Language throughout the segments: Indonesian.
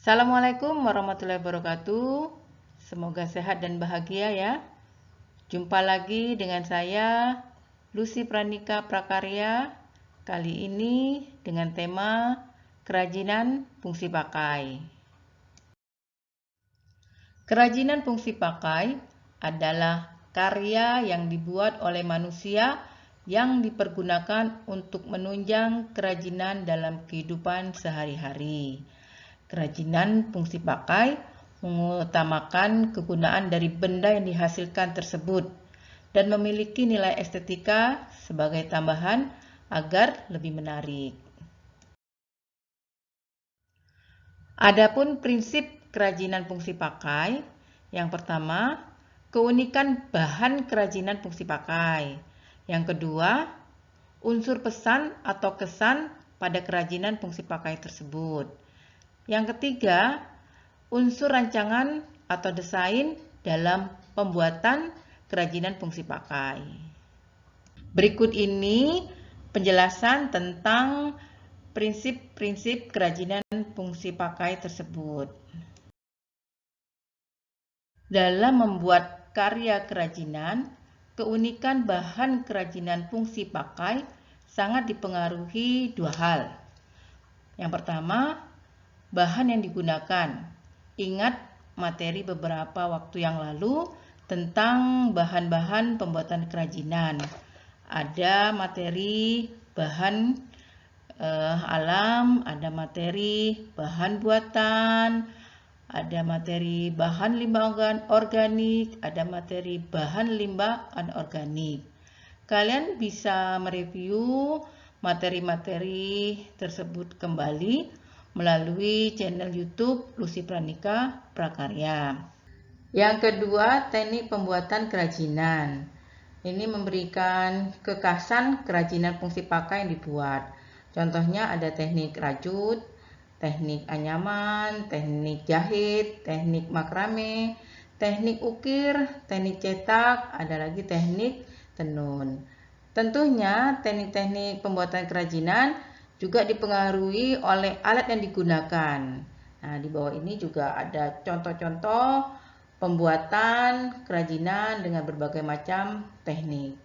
Assalamualaikum warahmatullahi wabarakatuh. Semoga sehat dan bahagia ya. Jumpa lagi dengan saya, Lucy Pranika Prakarya. Kali ini dengan tema kerajinan fungsi pakai. Kerajinan fungsi pakai adalah karya yang dibuat oleh manusia yang dipergunakan untuk menunjang kerajinan dalam kehidupan sehari-hari. Kerajinan fungsi pakai mengutamakan kegunaan dari benda yang dihasilkan tersebut dan memiliki nilai estetika sebagai tambahan agar lebih menarik. Adapun prinsip kerajinan fungsi pakai, yang pertama, keunikan bahan kerajinan fungsi pakai. Yang kedua, unsur pesan atau kesan pada kerajinan fungsi pakai tersebut. Yang ketiga, unsur rancangan atau desain dalam pembuatan kerajinan fungsi pakai. Berikut ini penjelasan tentang prinsip-prinsip kerajinan fungsi pakai tersebut. Dalam membuat karya kerajinan, keunikan bahan kerajinan fungsi pakai sangat dipengaruhi dua hal. Yang pertama, bahan yang digunakan. Ingat materi beberapa waktu yang lalu tentang bahan-bahan pembuatan kerajinan. Ada materi bahan alam, ada materi bahan buatan, ada materi bahan limbah organik, ada materi bahan limbah anorganik. Kalian bisa mereview materi-materi tersebut kembali melalui channel YouTube Lucy Pranika Prakarya. Yang kedua, teknik pembuatan kerajinan. Ini memberikan kekhasan kerajinan fungsi pakai yang dibuat. Contohnya ada teknik rajut, teknik anyaman, teknik jahit, teknik makrame, teknik ukir, teknik cetak, ada lagi teknik tenun. Tentunya teknik-teknik pembuatan kerajinan juga dipengaruhi oleh alat yang digunakan. Nah, di bawah ini juga ada contoh-contoh pembuatan kerajinan dengan berbagai macam teknik.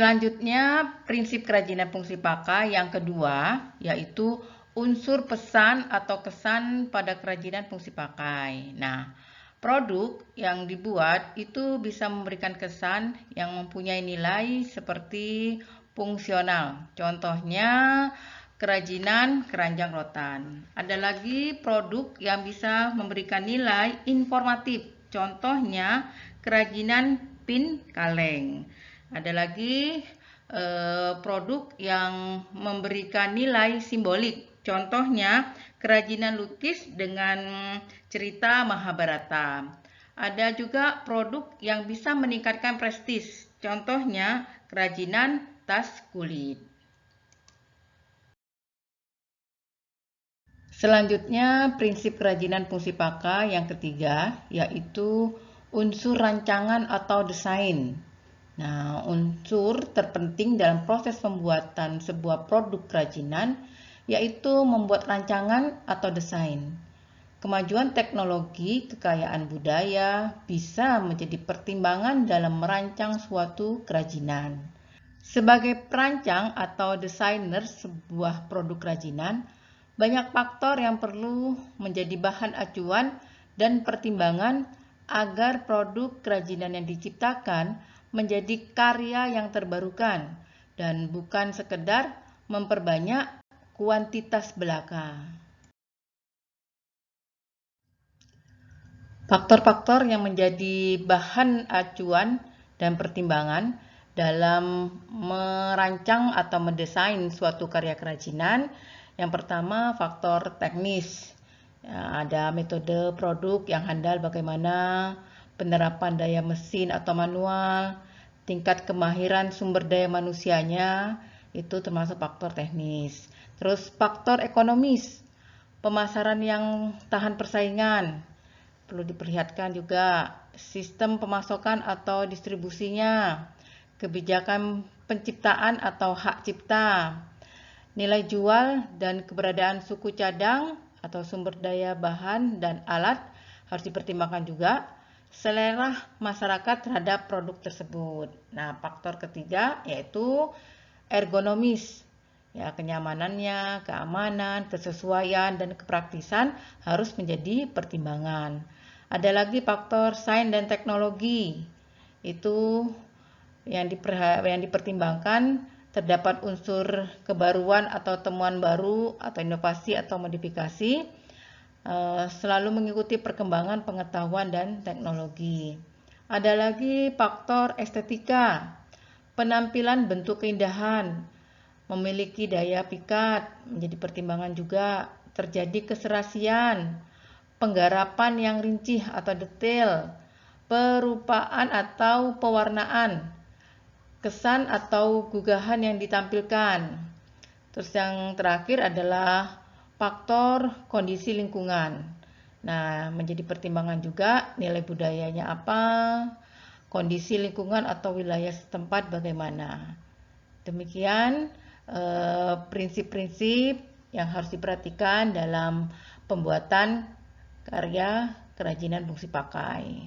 Selanjutnya, prinsip kerajinan fungsi pakai yang kedua, yaitu unsur pesan atau kesan pada kerajinan fungsi pakai. Nah, produk yang dibuat itu bisa memberikan kesan yang mempunyai nilai seperti fungsional. Contohnya, kerajinan keranjang rotan. Ada lagi produk yang bisa memberikan nilai informatif. Contohnya, kerajinan pin kaleng. Ada lagi produk yang memberikan nilai simbolik. Contohnya, kerajinan lukis dengan cerita Mahabharata. Ada juga produk yang bisa meningkatkan prestis. Contohnya, kerajinan tas kulit. Selanjutnya, prinsip kerajinan fungsi pakai yang ketiga, yaitu unsur rancangan atau desain. Nah, unsur terpenting dalam proses pembuatan sebuah produk kerajinan, yaitu membuat rancangan atau desain. Kemajuan teknologi, kekayaan budaya bisa menjadi pertimbangan dalam merancang suatu kerajinan. Sebagai perancang atau desainer sebuah produk kerajinan, banyak faktor yang perlu menjadi bahan acuan dan pertimbangan agar produk kerajinan yang diciptakan menjadi karya yang terbarukan dan bukan sekedar memperbanyak kuantitas belaka. Faktor-faktor yang menjadi bahan acuan dan pertimbangan dalam merancang atau mendesain suatu karya kerajinan. Yang pertama, faktor teknis. Ya, ada metode produk yang handal, bagaimana penerapan daya mesin atau manual, tingkat kemahiran sumber daya manusianya, itu termasuk faktor teknis. Terus faktor ekonomis, pemasaran yang tahan persaingan. Perlu diperlihatkan juga sistem pemasokan atau distribusinya, kebijakan penciptaan atau hak cipta, nilai jual dan keberadaan suku cadang atau sumber daya bahan dan alat harus dipertimbangkan juga, selera masyarakat terhadap produk tersebut. Nah, faktor ketiga yaitu ergonomis. Ya, kenyamanannya, keamanan, kesesuaian, dan kepraktisan harus menjadi pertimbangan. Ada lagi faktor sains dan teknologi. Itu yang dipertimbangkan, terdapat unsur kebaruan atau temuan baru atau inovasi atau modifikasi, selalu mengikuti perkembangan pengetahuan dan teknologi. Ada lagi faktor estetika, penampilan bentuk keindahan, memiliki daya pikat, menjadi pertimbangan juga. Terjadi keserasian, penggarapan yang rinci atau detail, perupaan atau pewarnaan, kesan atau gugahan yang ditampilkan. Terus yang terakhir adalah faktor kondisi lingkungan. Nah, menjadi pertimbangan juga nilai budayanya apa, kondisi lingkungan atau wilayah setempat bagaimana. Demikian prinsip-prinsip yang harus diperhatikan dalam pembuatan karya kerajinan fungsi pakai.